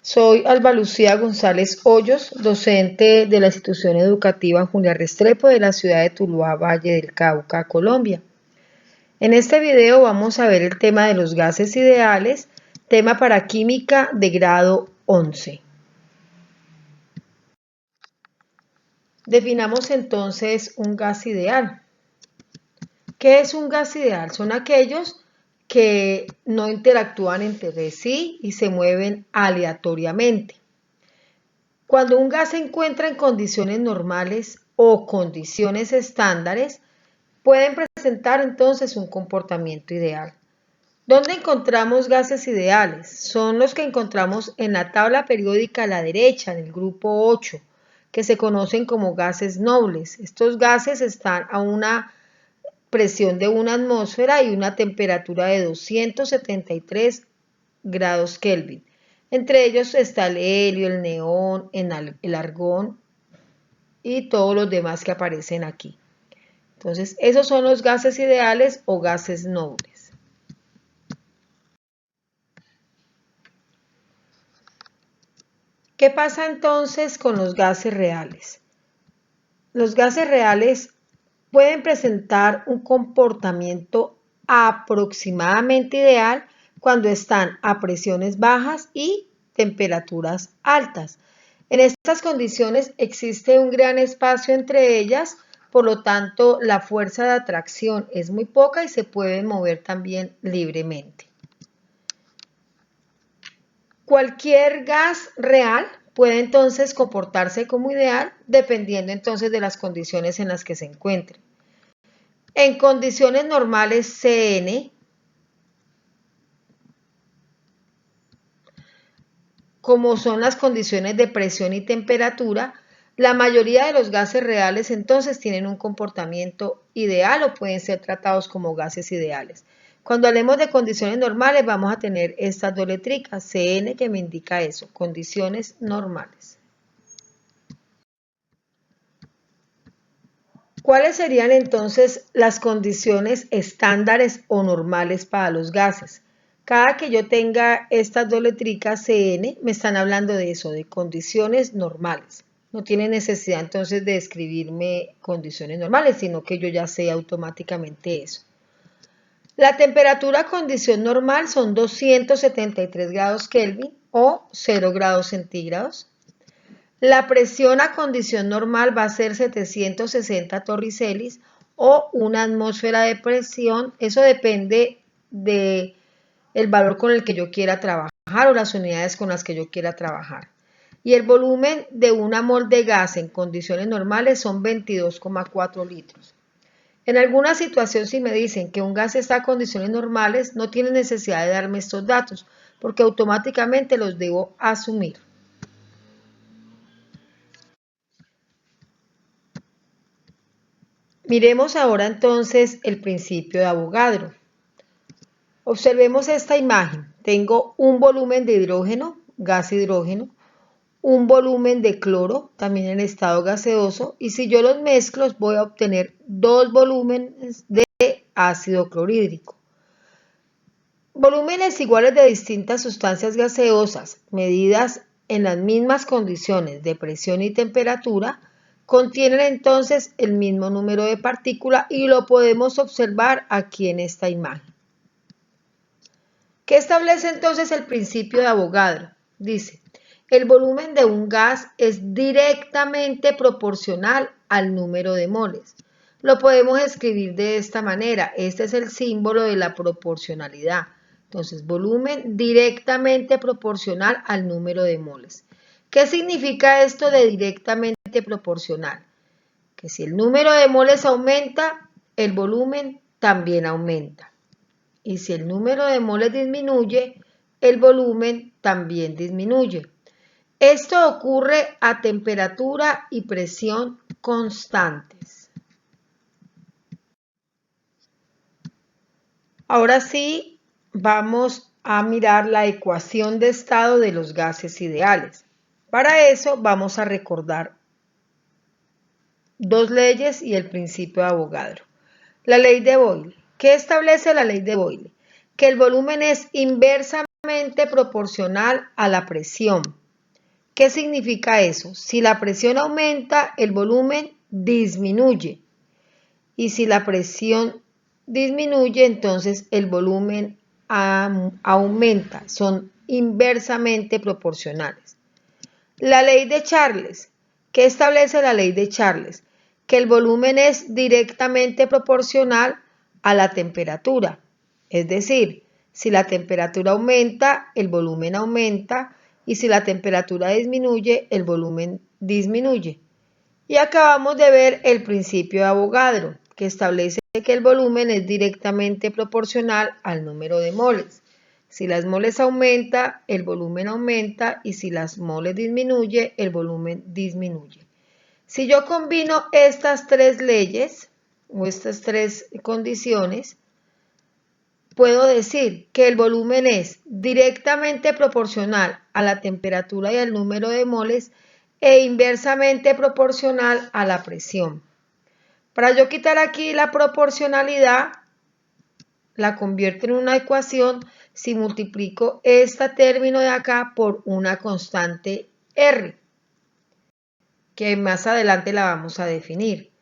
Soy Alba Lucía González Hoyos, docente de la institución educativa Julián Restrepo de la ciudad de Tuluá, Valle del Cauca, Colombia. En este video vamos a ver el tema de los gases ideales, tema para química de grado 11. Definamos entonces un gas ideal. ¿Qué es un gas ideal? Son aquellos que no interactúan entre sí y se mueven aleatoriamente. Cuando un gas se encuentra en condiciones normales o condiciones estándares, pueden presentar entonces un comportamiento ideal. ¿Dónde encontramos gases ideales? Son los que encontramos en la tabla periódica a la derecha, en el grupo 8, que se conocen como gases nobles. Estos gases están a una presión de una atmósfera y una temperatura de 273 grados Kelvin. Entre ellos está el helio, el neón, el argón y todos los demás que aparecen aquí. Entonces, esos son los gases ideales o gases nobles. ¿Qué pasa entonces con los gases reales? Los gases reales pueden presentar un comportamiento aproximadamente ideal cuando están a presiones bajas y temperaturas altas. En estas condiciones existe un gran espacio entre ellas, por lo tanto la fuerza de atracción es muy poca y se pueden mover también libremente. Cualquier gas real puede entonces comportarse como ideal dependiendo entonces de las condiciones en las que se encuentre. En condiciones normales CN, como son las condiciones de presión y temperatura, la mayoría de los gases reales entonces tienen un comportamiento ideal o pueden ser tratados como gases ideales. Cuando hablemos de condiciones normales vamos a tener estas dos letricas, CN, que me indica eso, condiciones normales. ¿Cuáles serían entonces las condiciones estándares o normales para los gases? Cada que yo tenga estas dos letricas CN, me están hablando de eso, de condiciones normales. No tiene necesidad entonces de escribirme condiciones normales, sino que yo ya sé automáticamente eso. La temperatura a condición normal son 273 grados Kelvin o 0 grados centígrados. La presión a condición normal va a ser 760 torricelis o una atmósfera de presión. Eso depende del valor con el que yo quiera trabajar o las unidades con las que yo quiera trabajar. Y el volumen de una mol de gas en condiciones normales son 22,4 litros. En alguna situación, si me dicen que un gas está a condiciones normales, no tiene necesidad de darme estos datos, porque automáticamente los debo asumir. Miremos ahora entonces el principio de Avogadro. Observemos esta imagen. Tengo un volumen de hidrógeno, gas hidrógeno, un volumen de cloro, también en estado gaseoso, y si yo los mezclo voy a obtener dos volúmenes de ácido clorhídrico. Volúmenes iguales de distintas sustancias gaseosas, medidas en las mismas condiciones de presión y temperatura, contienen entonces el mismo número de partículas y lo podemos observar aquí en esta imagen. ¿Qué establece entonces el principio de Avogadro? Dice, el volumen de un gas es directamente proporcional al número de moles. Lo podemos escribir de esta manera. Este es el símbolo de la proporcionalidad. Entonces, volumen directamente proporcional al número de moles. ¿Qué significa esto de directamente proporcional? Que si el número de moles aumenta, el volumen también aumenta. Y si el número de moles disminuye, el volumen también disminuye. Esto ocurre a temperatura y presión constantes. Ahora sí, vamos a mirar la ecuación de estado de los gases ideales. Para eso vamos a recordar dos leyes y el principio de Avogadro. La ley de Boyle. ¿Qué establece la ley de Boyle? Que el volumen es inversamente inversamente proporcional a la presión. ¿Qué significa eso? Si la presión aumenta, el volumen disminuye. Y si la presión disminuye, entonces el volumen aumenta. Son inversamente proporcionales. La ley de Charles. ¿Qué establece la ley de Charles? Que el volumen es directamente proporcional a la temperatura. Es decir, si la temperatura aumenta, el volumen aumenta, y si la temperatura disminuye, el volumen disminuye. Y acabamos de ver el principio de Avogadro, que establece que el volumen es directamente proporcional al número de moles. Si las moles aumenta, el volumen aumenta, y si las moles disminuye, el volumen disminuye. Si yo combino estas tres leyes o estas tres condiciones, puedo decir que el volumen es directamente proporcional a la temperatura y al número de moles e inversamente proporcional a la presión. Para yo quitar aquí la proporcionalidad, la convierto en una ecuación si multiplico este término de acá por una constante R, que más adelante la vamos a definir.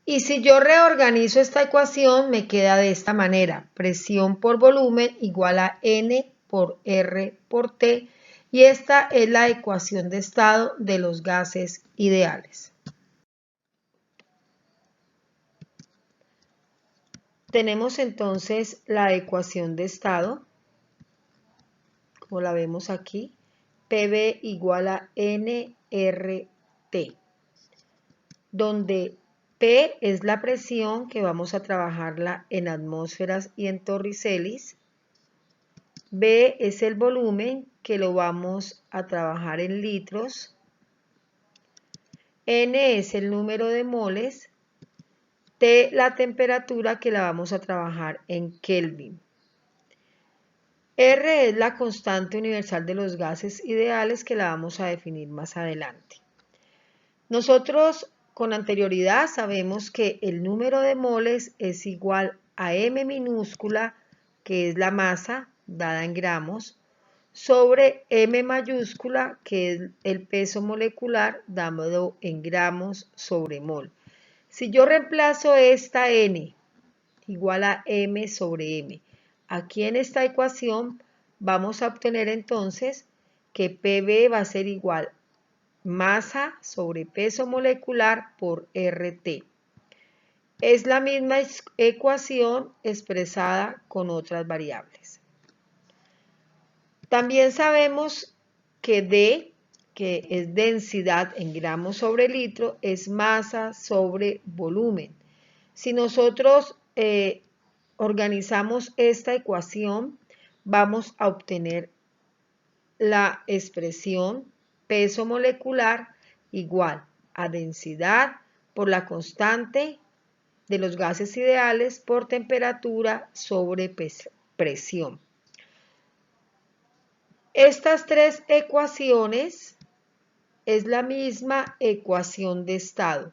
Y si yo reorganizo esta ecuación, me queda de esta manera: presión por volumen igual a N por R por T, y esta es la ecuación de estado de los gases ideales. Tenemos entonces la ecuación de estado, como la vemos aquí, PV igual a nRT, donde P es la presión, que vamos a trabajarla en atmósferas y en torricelis. B es el volumen, que lo vamos a trabajar en litros. N es el número de moles. T la temperatura, que la vamos a trabajar en Kelvin. R es la constante universal de los gases ideales, que la vamos a definir más adelante. Nosotros con anterioridad sabemos que el número de moles es igual a M minúscula, que es la masa dada en gramos, sobre M mayúscula, que es el peso molecular dado en gramos sobre mol. Si yo reemplazo esta N igual a M sobre M aquí en esta ecuación, vamos a obtener entonces que PV va a ser igual masa sobre peso molecular por RT. Es la misma ecuación expresada con otras variables. También sabemos que D, que es densidad en gramos sobre litro, es masa sobre volumen. Si nosotros organizamos esta ecuación, vamos a obtener la expresión peso molecular igual a densidad por la constante de los gases ideales por temperatura sobre presión. Estas tres ecuaciones es la misma ecuación de estado,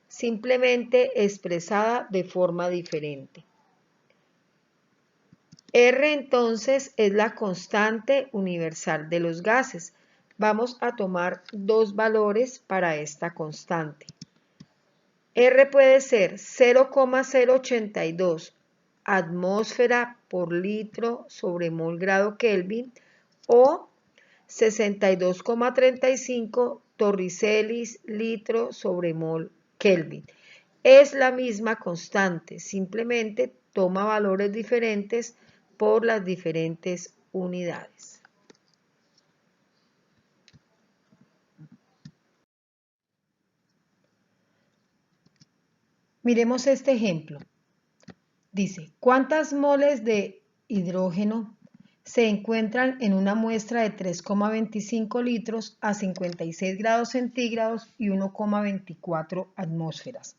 simplemente expresada de forma diferente. R entonces es la constante universal de los gases. Vamos a tomar dos valores para esta constante. R puede ser 0,082 atmósfera por litro sobre mol grado Kelvin o 62,35 torricelis litro sobre mol Kelvin. Es la misma constante, simplemente toma valores diferentes por las diferentes unidades. Miremos este ejemplo. Dice, ¿cuántas moles de hidrógeno se encuentran en una muestra de 3,25 litros a 56 grados centígrados y 1,24 atmósferas?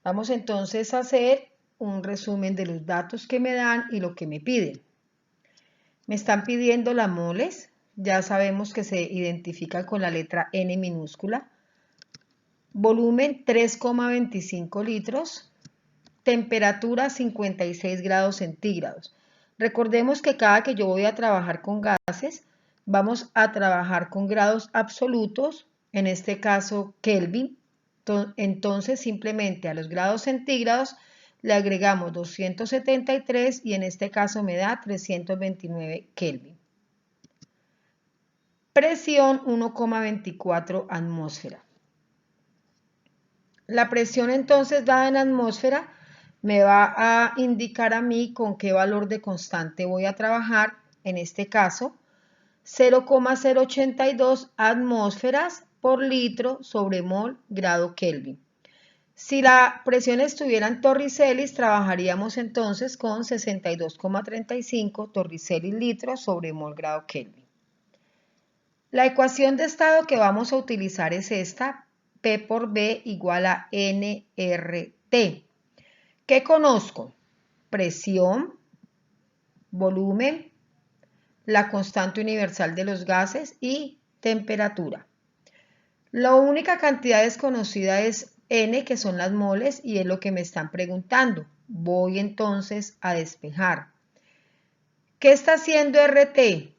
Vamos entonces a hacer un resumen de los datos que me dan y lo que me piden. Me están pidiendo las moles, ya sabemos que se identifica con la letra N minúscula. Volumen 3,25 litros. Temperatura 56 grados centígrados. Recordemos que cada que yo voy a trabajar con gases, vamos a trabajar con grados absolutos, en este caso Kelvin. Entonces simplemente a los grados centígrados le agregamos 273 y en este caso me da 329 Kelvin. Presión 1,24 atmósfera. La presión entonces dada en atmósfera me va a indicar a mí con qué valor de constante voy a trabajar, en este caso 0,082 atmósferas por litro sobre mol grado Kelvin. Si la presión estuviera en torricelis, trabajaríamos entonces con 62,35 torricelis litros sobre mol grado Kelvin. La ecuación de estado que vamos a utilizar es esta, P por B igual a nRT. ¿Qué conozco? Presión, volumen, la constante universal de los gases y temperatura. La única cantidad desconocida es N, que son las moles, y es lo que me están preguntando. Voy entonces a despejar. ¿Qué está haciendo RT?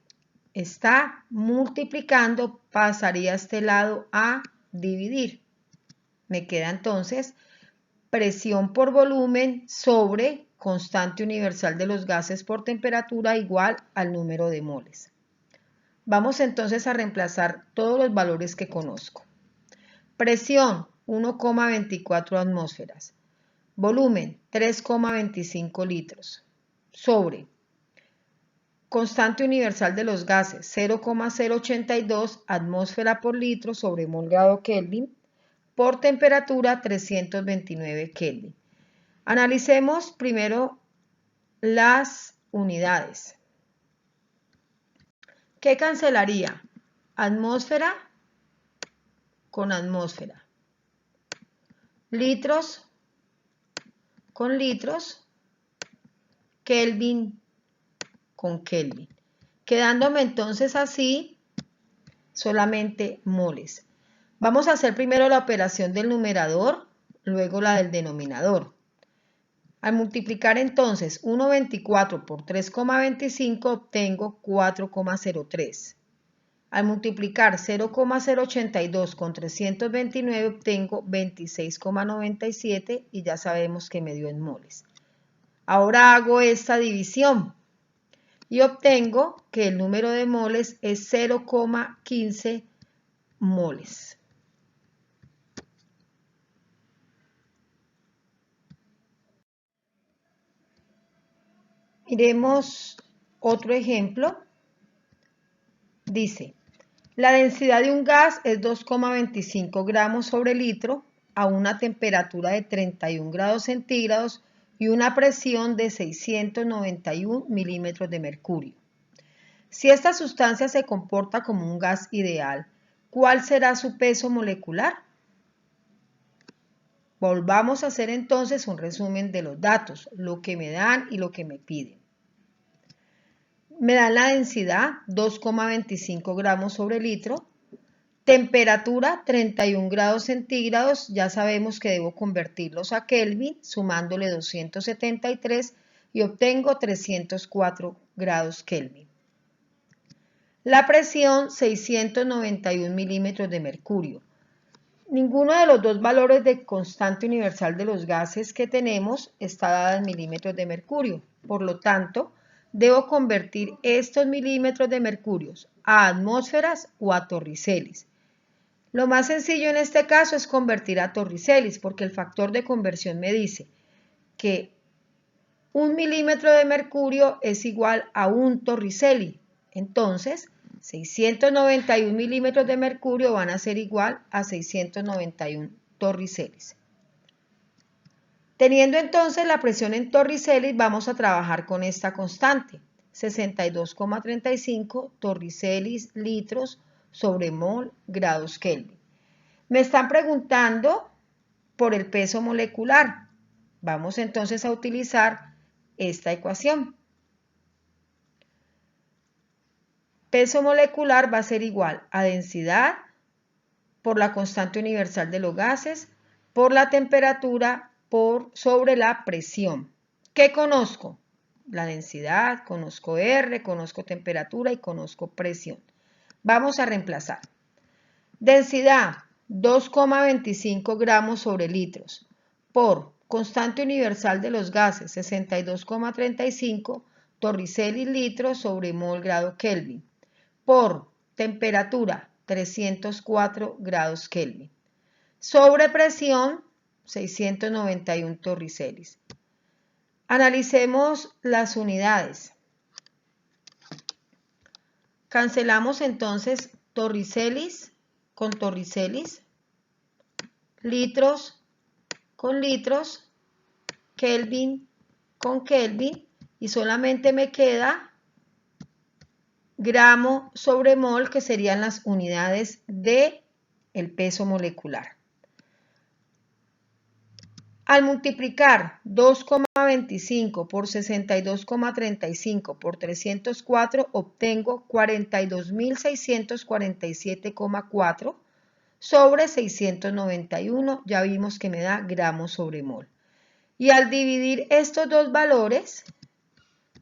Está multiplicando, pasaría a este lado a dividir. Me queda entonces presión por volumen sobre constante universal de los gases por temperatura igual al número de moles. Vamos entonces a reemplazar todos los valores que conozco. Presión 1,24 atmósferas. Volumen 3,25 litros. Sobre constante universal de los gases 0,082 atmósfera por litro sobre mol grado Kelvin por temperatura 329 Kelvin. Analicemos primero las unidades. ¿Qué cancelaría? Atmósfera con atmósfera. Litros con litros. Kelvin con Kelvin. Quedándome entonces así solamente moles. Vamos a hacer primero la operación del numerador, luego la del denominador. Al multiplicar entonces 1,24 por 3,25 obtengo 4,03. Al multiplicar 0,082 con 329 obtengo 26,97 y ya sabemos que me dio en moles. Ahora hago esta división y obtengo que el número de moles es 0,15 moles. Miremos otro ejemplo. Dice, la densidad de un gas es 2,25 gramos sobre litro a una temperatura de 31 grados centígrados y una presión de 691 milímetros de mercurio. Si esta sustancia se comporta como un gas ideal, ¿cuál será su peso molecular? Volvamos a hacer entonces un resumen de los datos, lo que me dan y lo que me piden. Me dan la densidad 2,25 gramos sobre litro, temperatura 31 grados centígrados, ya sabemos que debo convertirlos a Kelvin sumándole 273 y obtengo 304 grados Kelvin. La presión 691 milímetros de mercurio. Ninguno de los dos valores de constante universal de los gases que tenemos está dada en milímetros de mercurio. Por lo tanto, debo convertir estos milímetros de mercurio a atmósferas o a torricelis. Lo más sencillo en este caso es convertir a torricelis porque el factor de conversión me dice que 1 milímetro de mercurio es igual a 1 torriceli. Entonces, 691 milímetros de mercurio van a ser igual a 691 torricelis. Teniendo entonces la presión en torricelis, vamos a trabajar con esta constante, 62,35 torricelis litros sobre mol grados Kelvin. Me están preguntando por el peso molecular. Vamos entonces a utilizar esta ecuación. Peso molecular va a ser igual a densidad por la constante universal de los gases por la temperatura sobre la presión. ¿Qué conozco? la densidad, conozco R, conozco temperatura y conozco presión. Vamos a reemplazar. Densidad, 2,25 gramos sobre litros por constante universal de los gases, 62,35 torricelli litros sobre mol grado Kelvin, por temperatura, 304 grados Kelvin, sobre presión, 691 torricelis. Analicemos las unidades. Cancelamos entonces torricelis con torricelis, litros con litros, Kelvin con Kelvin, y solamente me queda gramo sobre mol, que serían las unidades de el peso molecular. Al multiplicar 2,25 por 62,35 por 304, obtengo 42.647,4 sobre 691, ya vimos que me da gramos sobre mol. Y al dividir estos dos valores,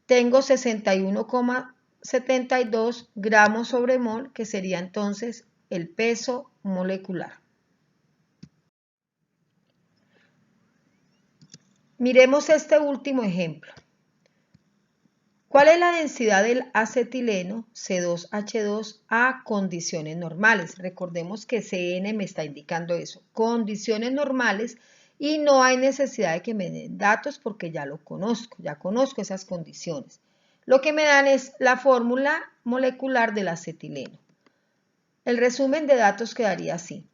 tengo 61,72 gramos sobre mol, que sería entonces el peso molecular. Miremos este último ejemplo. ¿Cuál es la densidad del acetileno C2H2 a condiciones normales? Recordemos que CN me está indicando eso, condiciones normales, y no hay necesidad de que me den datos porque ya lo conozco, ya conozco esas condiciones. Lo que me dan es la fórmula molecular del acetileno. El resumen de datos quedaría así.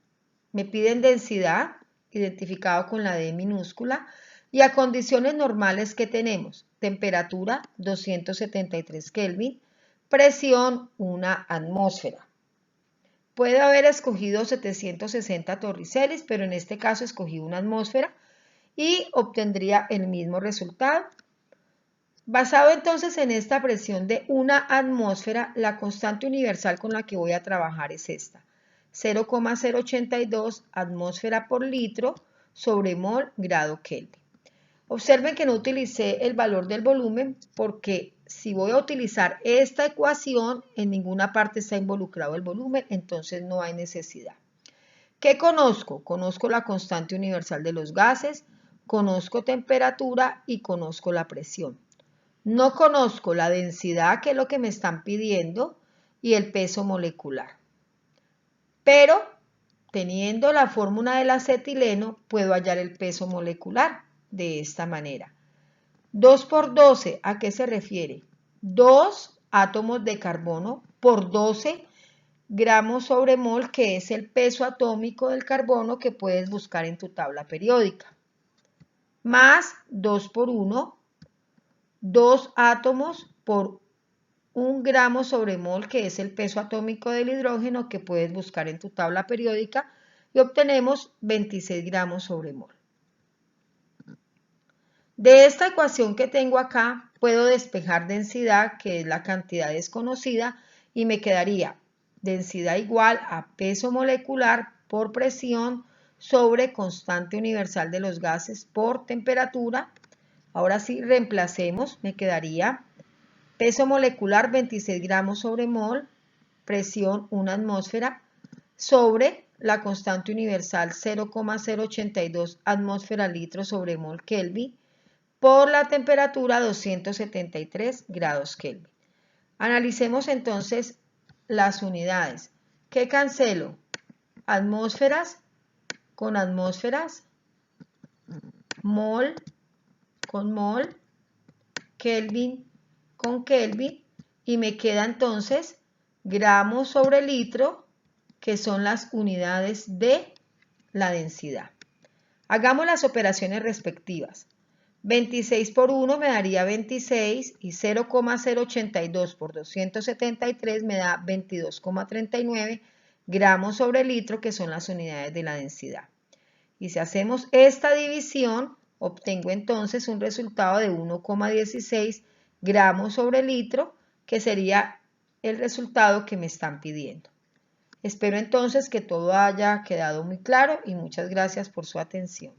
Me piden densidad, identificado con la D minúscula, y a condiciones normales que tenemos: temperatura 273 Kelvin, presión 1 atmósfera. Puede haber escogido 760 torricelis, pero en este caso escogí 1 atmósfera y obtendría el mismo resultado. Basado entonces en esta presión de 1 atmósfera, la constante universal con la que voy a trabajar es esta: 0,082 atmósfera por litro sobre mol grado Kelvin. Observen que no utilicé el valor del volumen porque si voy a utilizar esta ecuación, en ninguna parte está involucrado el volumen, entonces no hay necesidad. ¿Qué conozco? Conozco la constante universal de los gases, conozco temperatura y conozco la presión. No conozco la densidad, que es lo que me están pidiendo, y el peso molecular. Pero teniendo la fórmula del acetileno, puedo hallar el peso molecular de esta manera. 2 por 12, ¿a qué se refiere? 2 átomos de carbono por 12 gramos sobre mol, que es el peso atómico del carbono que puedes buscar en tu tabla periódica. Más 2 por 1, 2 átomos por 1 gramo sobre mol, que es el peso atómico del hidrógeno que puedes buscar en tu tabla periódica, y obtenemos 26 gramos sobre mol. De esta ecuación que tengo acá, puedo despejar densidad, que es la cantidad desconocida, y me quedaría densidad igual a peso molecular por presión sobre constante universal de los gases por temperatura. Ahora sí, reemplacemos, me quedaría peso molecular 26 gramos sobre mol, presión 1 atmósfera, sobre la constante universal 0,082 atmósfera litro sobre mol Kelvin, por la temperatura 273 grados Kelvin. Analicemos entonces las unidades. ¿Qué cancelo? Atmósferas con atmósferas, mol con mol, Kelvin con Kelvin, y me queda entonces gramos sobre litro, que son las unidades de la densidad. Hagamos las operaciones respectivas. 26 por 1 me daría 26 y 0,082 por 273 me da 22,39 gramos sobre litro, que son las unidades de la densidad. Y si hacemos esta división, obtengo entonces un resultado de 1,16 gramos sobre litro, que sería el resultado que me están pidiendo. Espero entonces que todo haya quedado muy claro y muchas gracias por su atención.